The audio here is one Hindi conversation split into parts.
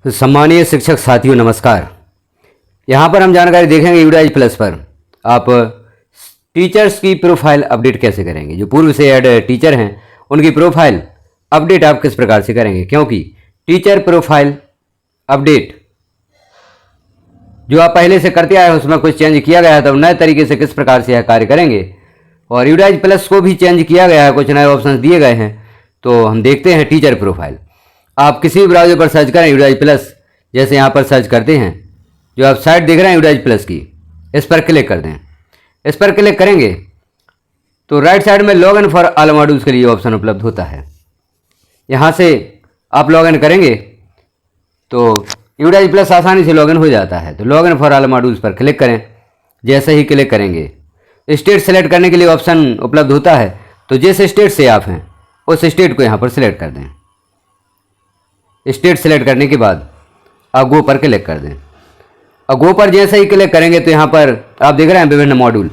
सम्मानीय शिक्षक साथियों नमस्कार। यहाँ पर हम जानकारी देखेंगे यूडाइज प्लस पर आप टीचर्स की प्रोफाइल अपडेट कैसे करेंगे। जो पूर्व से ऐड टीचर हैं उनकी प्रोफाइल अपडेट आप किस प्रकार से करेंगे, क्योंकि टीचर प्रोफाइल अपडेट जो आप पहले से करते आए हैं उसमें कुछ चेंज किया गया है, तो नए तरीके से किस प्रकार से यह कार्य करेंगे। और यूडाइज प्लस को भी चेंज किया गया है, कुछ नए ऑप्शन दिए गए हैं। तो हम देखते हैं टीचर प्रोफाइल। आप किसी भी ब्राउज़र पर सर्च करें यूडाइज प्लस, जैसे यहाँ पर सर्च करते हैं, जो आप साइट देख रहे हैं यूडाइज प्लस की, इस पर क्लिक कर दें। इस पर क्लिक करेंगे तो राइट साइड में log in for all modules के लिए ऑप्शन उपलब्ध होता है। यहाँ से आप लॉग इन करेंगे तो यूडाइज प्लस आसानी से लॉग इन हो जाता है। तो log in for all modules पर क्लिक करें। जैसे ही क्लिक करेंगे स्टेट सेलेक्ट करने के लिए ऑप्शन उपलब्ध होता है। तो जिस स्टेट से आप हैं उस स्टेट को यहाँ पर सिलेक्ट कर दें। स्टेट सेलेक्ट करने के बाद आप गो पर क्लिक कर दें। और गो पर जैसे ही क्लिक करेंगे तो यहाँ पर आप देख रहे हैं विभिन्न मॉड्यूल,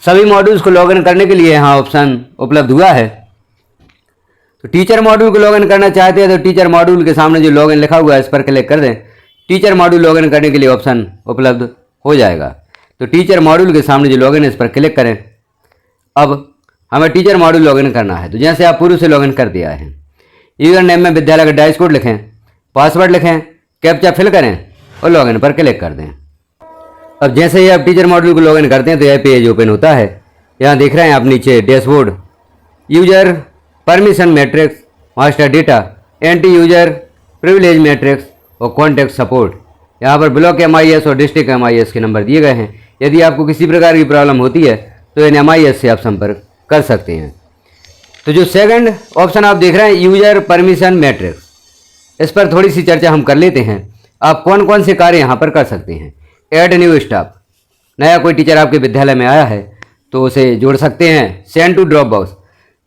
सभी मॉड्यूल्स को लॉगिन करने के लिए यहाँ ऑप्शन उपलब्ध हुआ है। तो टीचर मॉड्यूल को लॉगिन करना चाहते हैं तो टीचर मॉड्यूल के सामने जो लॉगिन लिखा हुआ है इस पर क्लिक कर दें। टीचर मॉड्यूल लॉगिन करने के लिए ऑप्शन उपलब्ध हो जाएगा। तो टीचर मॉड्यूल के सामने जो लॉगिन है इस पर क्लिक करें। अब हमें टीचर मॉड्यूल लॉगिन करना है। तो जैसे आप पूर्व से लॉगिन कर दिया है, यूजर नेम में विद्यालय का डाइस कोड लिखें, पासवर्ड लिखें, कैप्चा फिल करें और लॉगिन पर क्लिक कर दें। अब जैसे ही आप टीचर मॉड्यूल को लॉगिन करते हैं तो यह पेज ओपन होता है। यहाँ देख रहे हैं आप नीचे dashboard, user permission matrix, master data, anti user privilege matrix और कॉन्टैक्ट सपोर्ट। यहाँ पर ब्लॉक MIS और डिस्ट्रिक्ट MIS के नंबर दिए गए हैं। यदि आपको किसी प्रकार की प्रॉब्लम होती है तो इन MIS से आप संपर्क कर सकते हैं। तो जो सेकंड ऑप्शन आप देख रहे हैं यूजर परमिशन मैट्रिक्स, इस पर थोड़ी सी चर्चा हम कर लेते हैं। आप कौन कौन से कार्य यहाँ पर कर सकते हैं। ऐड न्यू स्टाफ, नया कोई टीचर आपके विद्यालय में आया है तो उसे जोड़ सकते हैं। सेंड टू ड्रॉप बॉक्स,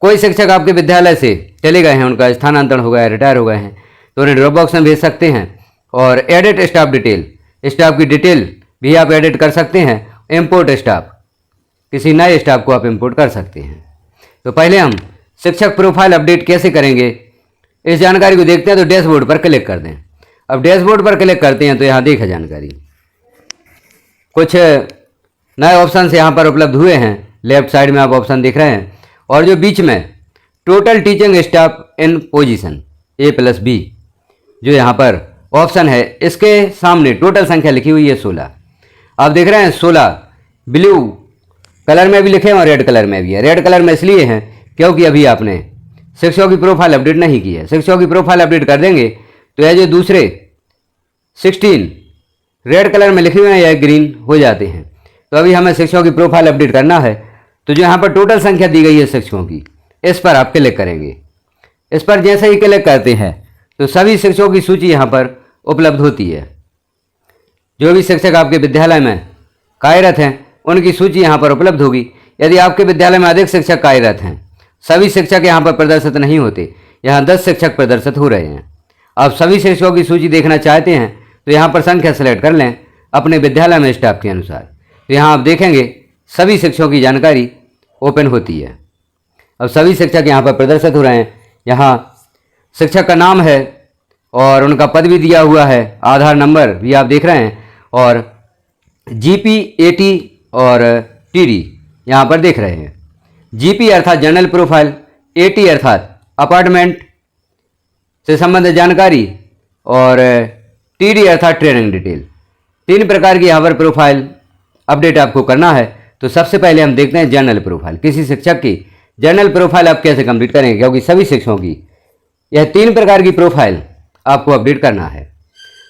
कोई शिक्षक आपके विद्यालय से चले गए हैं, उनका स्थानांतरण हो गया है, रिटायर हो गए हैं, तो उन्हें ड्रॉप बॉक्स में भेज सकते हैं। और एडिट स्टाफ डिटेल, स्टाफ की डिटेल भी आप एडिट कर सकते हैं। इम्पोर्ट स्टाफ, किसी नए स्टाफ को आप इम्पोर्ट कर सकते हैं। तो पहले हम शिक्षक प्रोफाइल अपडेट कैसे करेंगे इस जानकारी को देखते हैं। तो डैशबोर्ड पर क्लिक कर दें। अब डैशबोर्ड पर क्लिक करते हैं तो यहाँ देखा जानकारी, कुछ नए ऑप्शन यहाँ पर उपलब्ध हुए हैं। लेफ्ट साइड में आप ऑप्शन देख रहे हैं और जो बीच में टोटल टीचिंग स्टाफ इन पोजीशन A+B जो यहाँ पर ऑप्शन है, इसके सामने टोटल संख्या लिखी हुई है 16। आप देख रहे हैं 16 ब्लू कलर में भी लिखे हैं और रेड कलर में भी है। रेड कलर में इसलिए हैं क्योंकि अभी आपने शिक्षकों की प्रोफाइल अपडेट नहीं की है। शिक्षकों की प्रोफाइल अपडेट कर देंगे तो यह जो दूसरे 16 रेड कलर में लिखे हुए हैं यह ग्रीन हो जाते हैं। तो अभी हमें शिक्षकों की प्रोफाइल अपडेट करना है। तो जो यहाँ पर टोटल संख्या दी गई है शिक्षकों की, इस पर आप क्लिक करेंगे। इस पर जैसे ही क्लिक करते हैं तो सभी शिक्षकों की सूची यहाँ पर उपलब्ध होती है। जो भी शिक्षक आपके विद्यालय में कार्यरत हैं उनकी सूची यहाँ पर उपलब्ध होगी। यदि आपके विद्यालय में अधिक शिक्षक कार्यरत हैं, सभी शिक्षक यहाँ पर प्रदर्शित नहीं होते, यहाँ 10 शिक्षक प्रदर्शित हो रहे हैं। आप सभी शिक्षकों की सूची देखना चाहते हैं तो यहाँ पर संख्या सेलेक्ट कर लें अपने विद्यालय में स्टाफ के अनुसार। तो यहाँ आप देखेंगे सभी शिक्षकों की जानकारी ओपन होती है। अब सभी शिक्षक यहाँ पर प्रदर्शित हो रहे हैं। यहाँ शिक्षक का नाम है और उनका पद भी दिया हुआ है, आधार नंबर भी आप देख रहे हैं और GP, AT और TD यहाँ पर देख रहे हैं। GP अर्थात जनरल प्रोफाइल, AT अर्थात अपार्टमेंट से संबंधित जानकारी और TD अर्थात ट्रेनिंग डिटेल। 3 प्रकार की यहाँ पर प्रोफाइल अपडेट आपको करना है। तो सबसे पहले हम देखते हैं जनरल प्रोफाइल। किसी शिक्षक की जनरल प्रोफाइल आप कैसे कंप्लीट करेंगे, क्योंकि सभी शिक्षकों की यह 3 प्रकार की प्रोफाइल आपको अपडेट करना है।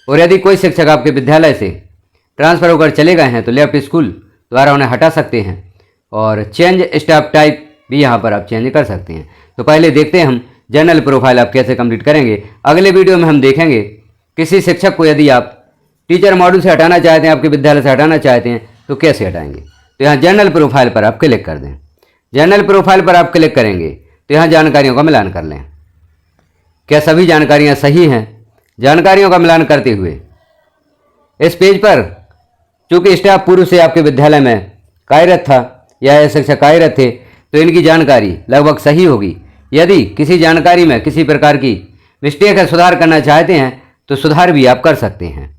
और यदि कोई शिक्षक आपके विद्यालय से ट्रांसफ़र होकर चले गए हैं तो लेफ्ट स्कूल द्वारा उन्हें हटा सकते हैं और चेंज स्टाफ टाइप भी यहाँ पर आप चेंज कर सकते हैं। तो पहले देखते हैं हम जनरल प्रोफाइल आप कैसे कंप्लीट करेंगे। अगले वीडियो में हम देखेंगे किसी शिक्षक को यदि आप टीचर मॉड्यूल से हटाना चाहते हैं, आपके विद्यालय से हटाना चाहते हैं तो कैसे हटाएंगे। तो यहाँ जनरल प्रोफाइल पर आप क्लिक कर दें। जनरल प्रोफाइल पर आप क्लिक करेंगे तो यहाँ जानकारियों का मिलान कर लें। क्या सभी जानकारियाँ सही हैं। जानकारियों का मिलान करते हुए इस पेज पर चूँकि स्टाफ पूर्व से आपके विद्यालय में कार्यरत था या शिक्षक कार्यरत थे तो इनकी जानकारी लगभग सही होगी। यदि किसी जानकारी में किसी प्रकार की मिस्टेक है, सुधार करना चाहते हैं तो सुधार भी आप कर सकते हैं।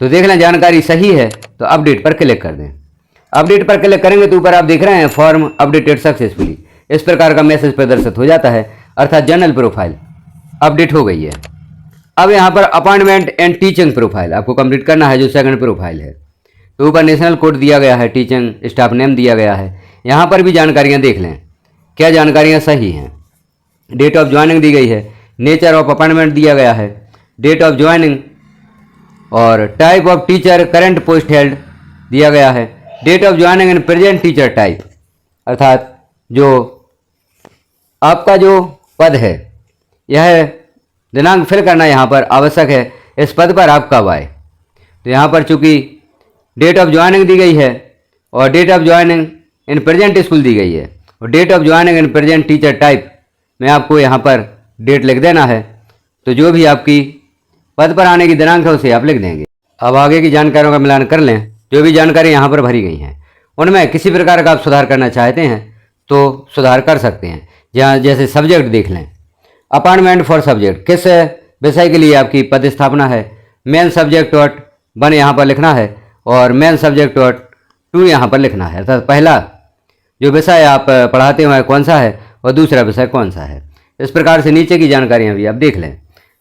तो देख लें जानकारी सही है तो अपडेट पर क्लिक कर दें। अपडेट पर क्लिक करेंगे तो ऊपर आप देख रहे हैं फॉर्म अपडेटेड सक्सेसफुली, इस प्रकार का मैसेज प्रदर्शित हो जाता है, अर्थात जनरल प्रोफाइल अपडेट हो गई है। अब यहाँ पर अपॉइंटमेंट एंड टीचिंग प्रोफाइल आपको कंप्लीट करना है, जो सेकंड प्रोफाइल है। तो ऊपर नेशनल कोड दिया गया है, टीचिंग स्टाफ नेम दिया गया है। यहाँ पर भी जानकारियाँ देख लें क्या जानकारियाँ सही हैं। डेट ऑफ ज्वाइनिंग दी गई है, नेचर ऑफ अपॉइंटमेंट दिया गया है, डेट ऑफ ज्वाइनिंग और type of teacher current post held दिया गया है, date of joining and present teacher type, अर्थात जो आपका जो पद है यह दिनांक फिल करना यहाँ पर आवश्यक है, इस पद पर आप कब आए। तो यहाँ पर चूंकि डेट ऑफ ज्वाइनिंग दी गई है और date of joining in present school दी गई है और date of joining in present teacher type में आपको यहाँ पर डेट लिख देना है। तो जो भी आपकी पद पर आने की दिनांक है उसे आप लिख देंगे। अब आगे की जानकारियों का मिलान कर लें। जो भी जानकारी यहाँ पर भरी गई हैं उनमें किसी प्रकार का आप सुधार करना चाहते हैं तो सुधार कर सकते हैं। जहाँ जैसे सब्जेक्ट देख लें, अपॉइंटमेंट फॉर सब्जेक्ट, किस विषय के लिए आपकी पद स्थापना है, मेन सब्जेक्ट डॉट 1 यहाँ पर लिखना है और मेन सब्जेक्ट डॉट 2 यहाँ पर लिखना है, अर्थात पहला जो विषय आप पढ़ाते हुए कौन सा है और दूसरा विषय कौन सा है। इस प्रकार से नीचे की जानकारियाँ भी आप देख लें।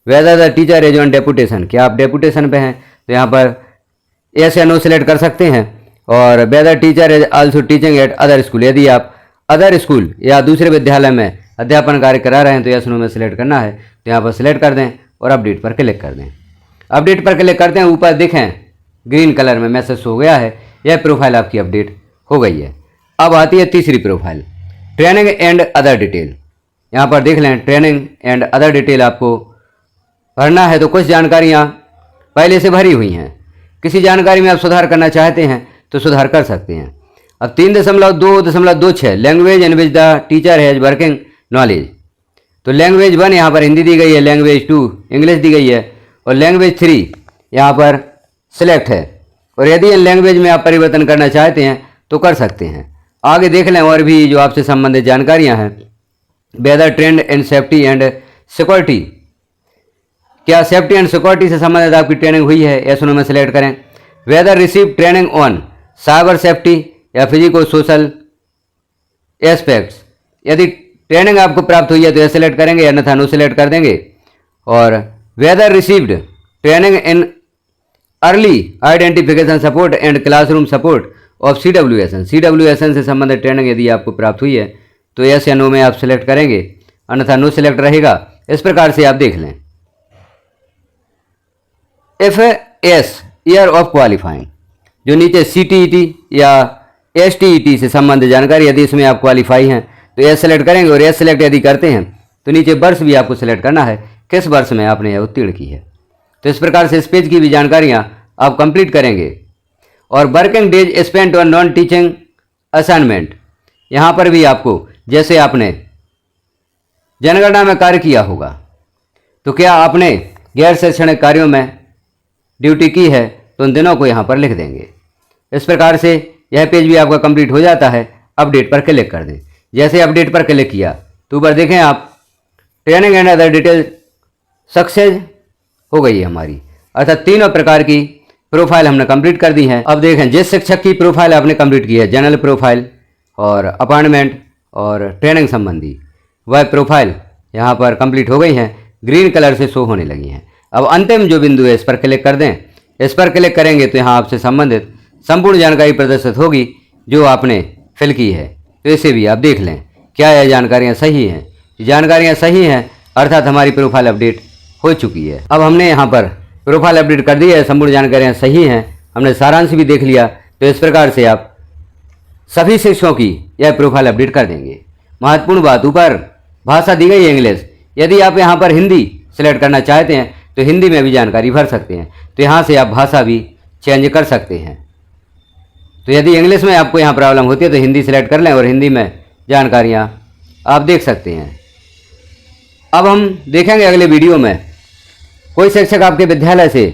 Whether the teacher is on deputation, क्या आप डेपुटेशन पे हैं तो यहाँ पर यस या नो सेलेक्ट कर सकते हैं। और whether teacher is also teaching at other school, यदि आप अदर स्कूल या दूसरे विद्यालय में अध्यापन कार्य करा रहे हैं तो यस नो में सेलेक्ट करना है, तो यहाँ पर सेलेक्ट कर दें और अपडेट पर क्लिक कर दें। अपडेट पर क्लिक करते हैं, ऊपर देखें ग्रीन कलर में मैसेज हो गया है, यह प्रोफाइल आपकी अपडेट हो गई है। अब आती है तीसरी profile, training and other detail. यहाँ पर देख लें ट्रेनिंग एंड अदर डिटेल आपको भरना है। तो कुछ जानकारियाँ पहले से भरी हुई हैं, किसी जानकारी में आप सुधार करना चाहते हैं तो सुधार कर सकते हैं। अब 3.2.26 language in which the teacher has working knowledge, तो लैंग्वेज 1 यहाँ पर हिंदी दी गई है, लैंग्वेज 2 इंग्लिश दी गई है और लैंग्वेज 3 यहाँ पर सिलेक्ट है। और यदि इन लैंग्वेज में आप परिवर्तन करना चाहते हैं तो कर सकते हैं। आगे देख लें और भी जो आपसे संबंधित जानकारियाँ हैं। Whether trained and safety and security, क्या सेफ्टी एंड सिक्योरिटी से संबंधित आपकी ट्रेनिंग हुई है, यस नो में सेलेक्ट करें। Whether receive training on cyber safety या फिजिको सोशल एस्पेक्ट्स, यदि ट्रेनिंग आपको प्राप्त हुई है तो यह सिलेक्ट करेंगे, अन्यथा नो सिलेक्ट कर देंगे। और whether received training in early identification support and classroom support of CWSN से संबंधित ट्रेनिंग यदि आपको प्राप्त हुई है तो यस या नो में आप सिलेक्ट करेंगे, अन्यथा नो सिलेक्ट रहेगा। इस प्रकार से आप देख लें। FAS ईयर ऑफ क्वालिफाइंग, जो नीचे CTET या STET से संबंधित जानकारी, यदि इसमें आप क्वालिफाई हैं तो यह सेलेक्ट करेंगे और यह सिलेक्ट यदि करते हैं तो नीचे वर्ष भी आपको सिलेक्ट करना है, किस वर्ष में आपने यह उत्तीर्ण की है। तो इस प्रकार से इस पेज की भी जानकारियाँ आप कंप्लीट करेंगे। और working days spent on non teaching assignment, यहाँ पर भी आपको जैसे आपने जनगणना में कार्य किया होगा तो क्या आपने गैर शैक्षणिक कार्यों में ड्यूटी की है तो उन दिनों को यहाँ पर लिख देंगे। इस प्रकार से यह पेज भी आपका कंप्लीट हो जाता है। अपडेट पर क्लिक कर दें। जैसे अपडेट पर क्लिक किया तो ऊपर देखें आप training and other detail success हो गई है हमारी, अर्थात तीनों प्रकार की प्रोफाइल हमने कंप्लीट कर दी है। अब देखें जिस शिक्षक की प्रोफाइल आपने कंप्लीट की है, जनरल प्रोफाइल और अपॉइंटमेंट और ट्रेनिंग संबंधी, वह प्रोफाइल यहाँ पर कंप्लीट हो गई है, ग्रीन कलर से शो होने लगी हैं। अब अंतिम जो बिंदु है इस पर क्लिक कर दें। इस पर क्लिक करेंगे तो यहाँ आपसे संबंधित संपूर्ण जानकारी प्रदर्शित होगी जो आपने फिल की है। तो इसे भी आप देख लें क्या यह जानकारियाँ सही हैं। जानकारियाँ सही हैं अर्थात हमारी प्रोफाइल अपडेट हो चुकी है। अब हमने यहाँ पर प्रोफाइल अपडेट कर दी है, संपूर्ण जानकारियाँ सही हैं, हमने सारांश भी देख लिया। तो इस प्रकार से आप सभी शिक्षकों की यह प्रोफाइल अपडेट कर देंगे। महत्वपूर्ण बात, ऊपर भाषा दी गई है इंग्लिश, यदि आप यहाँ पर हिंदी सेलेक्ट करना चाहते हैं तो हिंदी में भी जानकारी भर सकते हैं। तो यहाँ से आप भाषा भी चेंज कर सकते हैं। तो यदि इंग्लिश में आपको यहाँ प्रॉब्लम होती है तो हिंदी सेलेक्ट कर लें और हिंदी में जानकारियाँ आप देख सकते हैं। अब हम देखेंगे अगले वीडियो में, कोई शिक्षक आपके विद्यालय से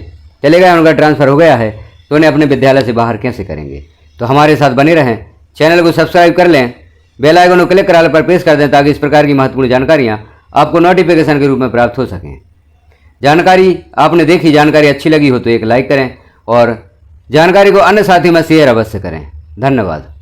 चले गए, उनका ट्रांसफ़र हो गया है तो उन्हें अपने विद्यालय से बाहर कैसे करेंगे। तो हमारे साथ बने रहें, चैनल को सब्सक्राइब कर लें, बेल आइकन को क्लिक कर पर प्रेस कर दें ताकि इस प्रकार की महत्वपूर्ण जानकारियाँ आपको नोटिफिकेशन के रूप में प्राप्त हो सकें। जानकारी आपने देखी, जानकारी अच्छी लगी हो तो एक लाइक करें और जानकारी को अन्य साथियों में शेयर अवश्य करें। धन्यवाद।